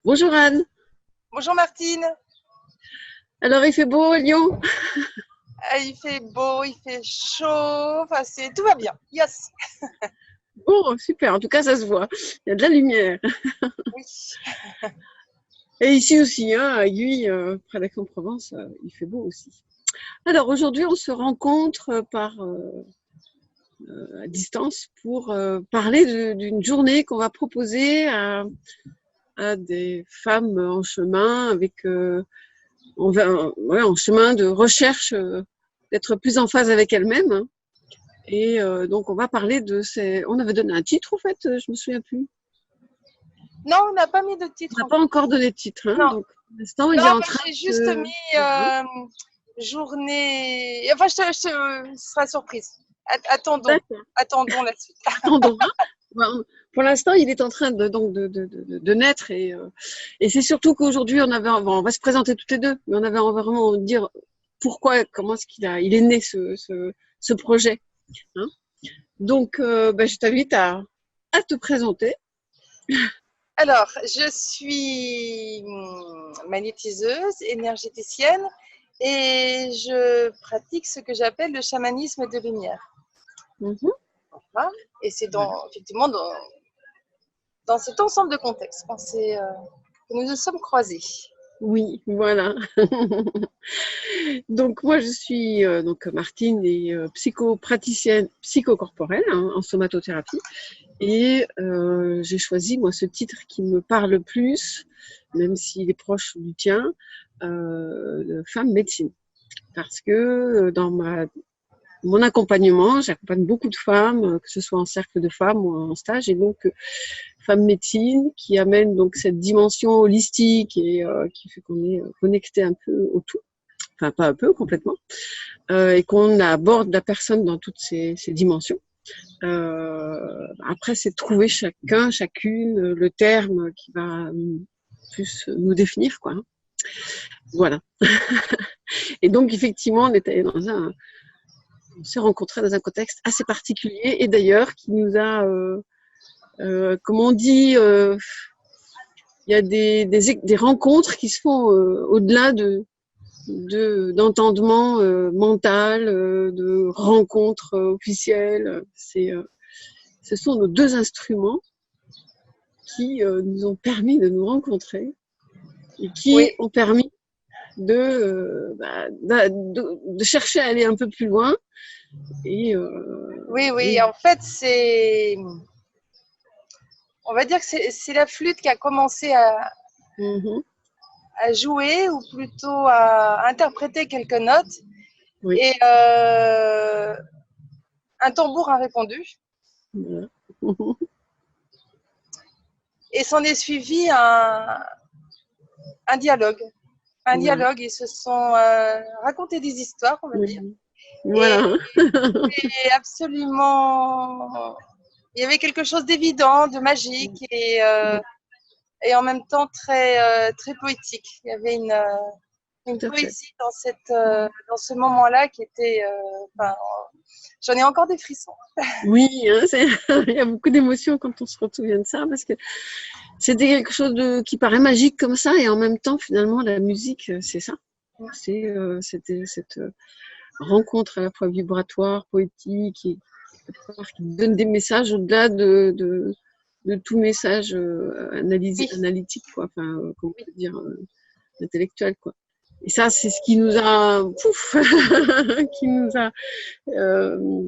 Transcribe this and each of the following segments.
Bonjour Anne. Bonjour Martine. Alors il fait beau à Lyon? Ah, il fait beau, il fait chaud, enfin tout va bien. Yes. Bon, super, en tout cas ça se voit. Il y a de la lumière. Oui. Et ici aussi, hein, à Guy, près d'Aix-en-Provence, il fait beau aussi. Alors aujourd'hui on se rencontre à distance pour parler d'une journée qu'on va proposer à des femmes en chemin en chemin de recherche d'être plus en phase avec elles-mêmes, hein. Et donc, on va parler de ces. On avait donné un titre, en fait, je me souviens plus. Non, on n'a pas mis de On titre n'a pas encore. encore donné de titre, hein. Non, Donc, pour l'instant, il non, est en moi, train j'ai juste de. mis Voilà. journée. Enfin, ce sera surprise. Attendons, D'accord. attendons la suite. Attendons, hein. Bon, pour l'instant, il est en train de naître et c'est surtout qu'aujourd'hui, on va se présenter toutes les deux, mais on avait vraiment envie de dire pourquoi, comment est-ce il est né ce projet, hein. Donc, je t'invite à te présenter. Alors, je suis magnétiseuse, énergéticienne et je pratique ce que j'appelle le chamanisme de lumière. Mhm. Voilà. Et c'est Voilà. effectivement dans cet ensemble de contextes que nous nous sommes croisés. Oui, voilà. Donc moi je suis donc Martine et psychopraticienne psychocorporelle, hein, en somatothérapie et j'ai choisi moi ce titre qui me parle le plus, même s'il est proche du tien, de femme médecine, parce que dans mon accompagnement, j'accompagne beaucoup de femmes, que ce soit en cercle de femmes ou en stage, et donc femme médecine qui amène donc cette dimension holistique et qui fait qu'on est connecté un peu au tout, enfin pas un peu, complètement, et qu'on aborde la personne dans toutes ces dimensions. Après, c'est de trouver chacune, le terme qui va plus nous définir, quoi. Voilà. Et donc, effectivement, on s'est rencontrés dans un contexte assez particulier et d'ailleurs qui nous a, comme on dit, il y a des rencontres qui se font au-delà d'entendement mental, de rencontres officielles. Ce sont nos deux instruments qui nous ont permis de nous rencontrer et qui Oui, ont permis de chercher à aller un peu plus loin. Et, oui, oui. et En fait, on va dire que c'est la flûte qui a commencé mm-hmm, à jouer ou plutôt à interpréter quelques notes oui, et un tambour a répondu voilà. et s'en est suivi un dialogue. Un Voilà. dialogue, ils se sont raconté des histoires, on va dire. Oui. Et Voilà. c'est absolument. Il y avait quelque chose d'évident, de magique et en même temps très poétique. Il y avait une Tout à fait. poésie dans ce moment-là qui était. Enfin, j'en ai encore des frissons. Oui, hein, il y a beaucoup d'émotions quand on se souvient de ça, parce que c'était quelque chose qui paraît magique comme ça, et en même temps, finalement, la musique, c'est ça. C'était cette rencontre à la fois vibratoire, poétique, et qui donne des messages au-delà de tout message Oui, analytique, quoi, enfin, comment on oui, peut dire, intellectuel, quoi. Et ça, c'est ce qui nous a, pouf, qui nous a,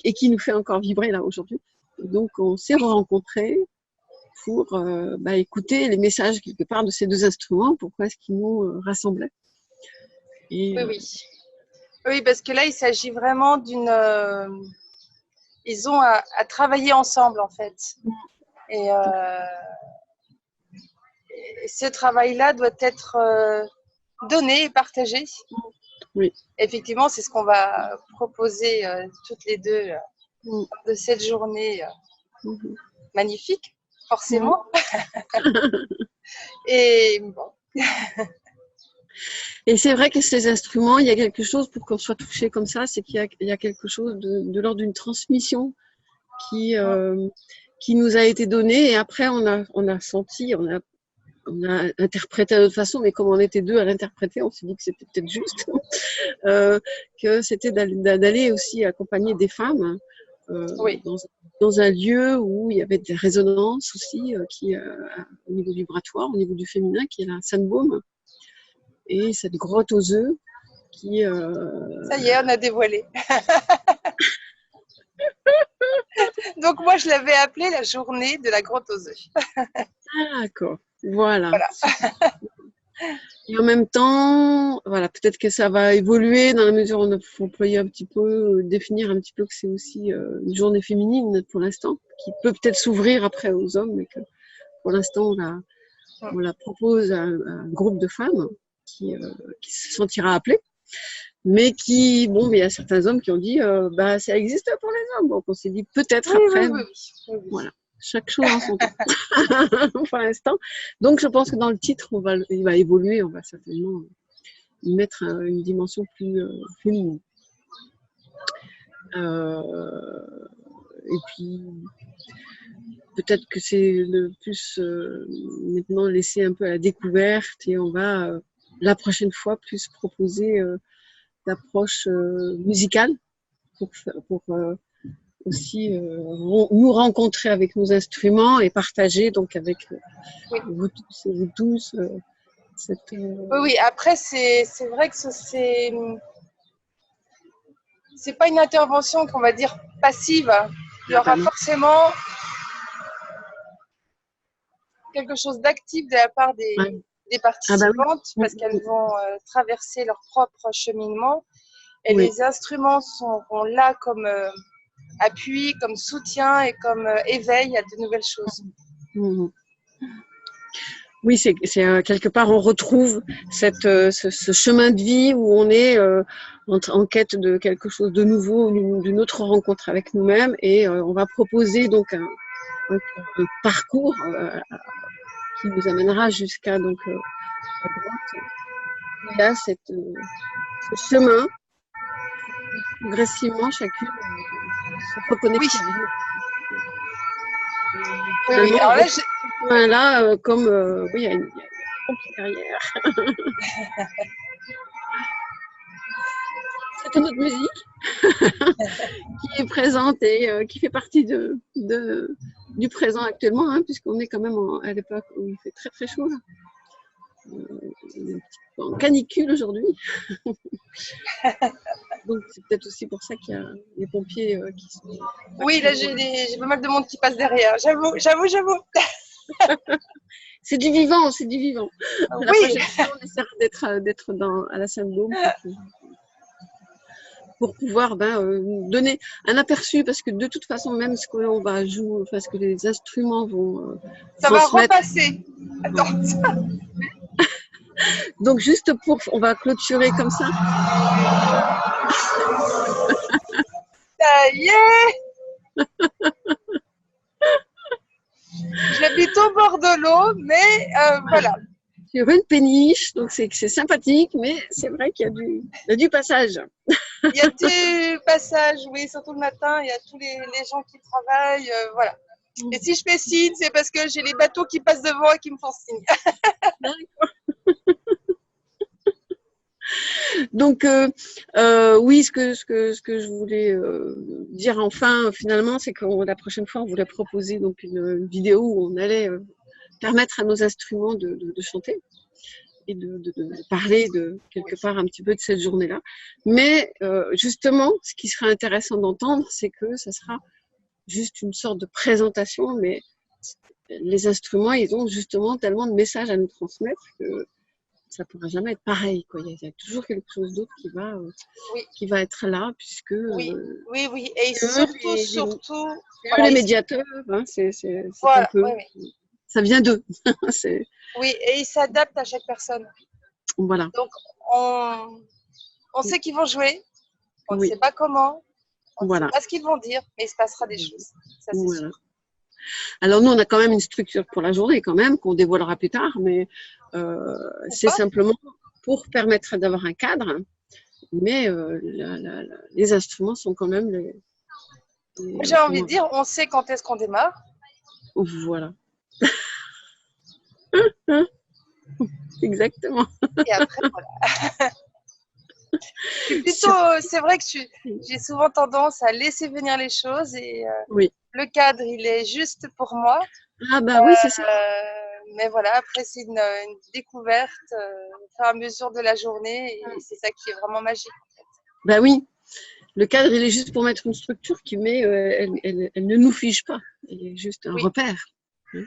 et qui nous fait encore vibrer là aujourd'hui. Et donc, on s'est rencontrés pour écouter les messages quelque part de ces deux instruments, pourquoi est-ce qu'ils nous rassemblaient. Et oui, oui. Oui, parce que là, il s'agit vraiment d'une. Ils ont à travailler ensemble, en fait. Et, et ce travail-là doit être donné et partagé. oui. Effectivement, c'est ce qu'on va proposer toutes les deux Mm. de cette journée Mm. magnifique, Mm. forcément. Et bon, Et c'est vrai que ces instruments, il y a quelque chose pour qu'on soit touché comme ça, c'est qu'il y a quelque chose de l'ordre d'une transmission qui, euh, qui nous a été donnée et après on a senti, on a interprété à notre façon, mais comme on était deux à l'interpréter, on s'est dit que c'était peut-être juste, que c'était d'aller aussi accompagner des femmes Oui. dans un lieu où il y avait des résonances aussi, au niveau vibratoire, au niveau du féminin, qui est la Sandbaume, et cette grotte aux œufs qui... Ça y est, on a dévoilé. Donc moi, je l'avais appelée la journée de la grotte aux œufs. Ah, d'accord, voilà. Voilà. Et en même temps, voilà, peut-être que ça va évoluer dans la mesure où on faut employer un petit peu, définir un petit peu que c'est aussi une journée féminine pour l'instant, qui peut peut-être s'ouvrir après aux hommes, mais que pour l'instant on la propose à un groupe de femmes qui se sentira appelé, mais qui, bon, mais il y a certains hommes qui ont dit, bah ça existe pour les hommes, donc on s'est dit peut-être Oui, après, oui. voilà. Chaque chose en son temps, pour l'instant. Donc, je pense que dans le titre, il va évoluer. On va certainement y mettre une dimension plus féminine. Et puis, peut-être que c'est le plus maintenant laisser un peu à la découverte et on va la prochaine fois plus proposer l'approche musicale pour aussi nous rencontrer avec nos instruments et partager donc avec vous tous et vous tous cette... Oui, après c'est vrai que c'est pas une intervention qu'on va dire passive. Il y aura forcément quelque chose d'actif de la part des participantes parce qu'elles vont traverser leur propre cheminement et les instruments seront là comme appui, comme soutien et comme éveil à de nouvelles choses. Oui, c'est quelque part on retrouve ce chemin de vie où on est en quête de quelque chose de nouveau, d'une autre rencontre avec nous-mêmes, et on va proposer donc un parcours qui nous amènera jusqu'à donc la grotte. Il y a ce chemin progressivement chacune se reconnecter. Oui. Alors là, comme oui, il y a une pompe derrière. C'est une autre musique qui est présente et qui fait partie du présent actuellement, hein, puisqu'on est quand même à l'époque où il fait très très chaud. Là. On est un petit peu en canicule aujourd'hui. Donc c'est peut-être aussi pour ça qu'il y a les pompiers qui sont... Oui, là j'ai pas mal de monde qui passe derrière. J'avoue. C'est du vivant, c'est du vivant. Oui. La prochaine fois, on essaiera d'être à la Sainte-Baume pour pouvoir donner un aperçu, parce que de toute façon, même ce que l'on va jouer, enfin, ce que les instruments vont ça va repasser. Attends. Donc juste on va clôturer comme ça. Ça y est. J'habite au bord de l'eau, mais voilà. Sur une péniche, donc c'est sympathique, mais c'est vrai qu'il y a du passage. Il y a du passage, oui, surtout le matin, il y a tous les gens qui travaillent, voilà. Et si je fais signe, c'est parce que j'ai les bateaux qui passent devant et qui me font signe. Donc, oui, ce que je voulais dire enfin, finalement, c'est que la prochaine fois, on voulait proposer donc une vidéo où on allait permettre à nos instruments de chanter et de parler quelque part un petit peu de cette journée-là. Mais justement, ce qui serait intéressant d'entendre, c'est que ça sera juste une sorte de présentation, mais les instruments, ils ont justement tellement de messages à nous transmettre que ça ne pourra jamais être pareil, quoi. Il y a toujours quelque chose d'autre qui va être là, puisque... Oui. Et surtout... les médiateurs, hein, c'est voilà, un peu... Ça vient d'eux. Oui, et ils s'adaptent à chaque personne. Voilà. Donc, on sait qu'ils vont jouer, on ne sait pas comment, on ne sait pas ce qu'ils vont dire, mais il se passera des choses. Ça, c'est sûr. Alors nous, on a quand même une structure pour la journée, quand même, qu'on dévoilera plus tard, mais c'est simplement pour permettre d'avoir un cadre, mais les instruments sont quand même j'ai envie de dire, on sait quand est-ce qu'on démarre. Voilà. Exactement. Et après, voilà. C'est vrai que j'ai souvent tendance à laisser venir les choses et oui. le cadre, il est juste pour moi. Ah bah oui, c'est ça. Mais voilà, après, c'est une découverte au fur et à mesure de la journée et c'est ça qui est vraiment magique. En fait. Bah oui, le cadre, il est juste pour mettre une structure qui met, elle ne nous fige pas. Il est juste un repère. Hein.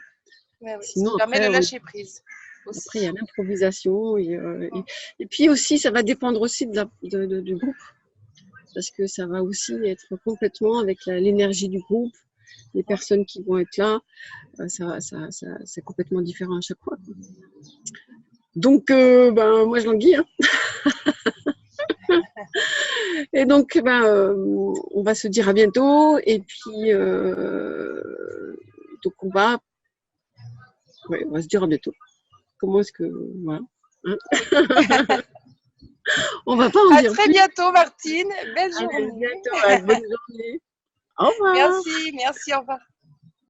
Oui, Sinon, ça permet de lâcher prise. Aussi. Après, il y a l'improvisation. Et puis aussi, ça va dépendre aussi du groupe. Parce que ça va aussi être complètement avec l'énergie du groupe, les personnes qui vont être là. C'est complètement différent à chaque fois. Donc, moi, je languis. Hein. Et donc, on va se dire à bientôt. Et puis, donc, on va se dire à bientôt. Comment est-ce que... Voilà. Hein. On va pas en dire plus. À très bientôt, Martine. Belle journée. À bientôt. Bonne journée. Au revoir. Merci, au revoir.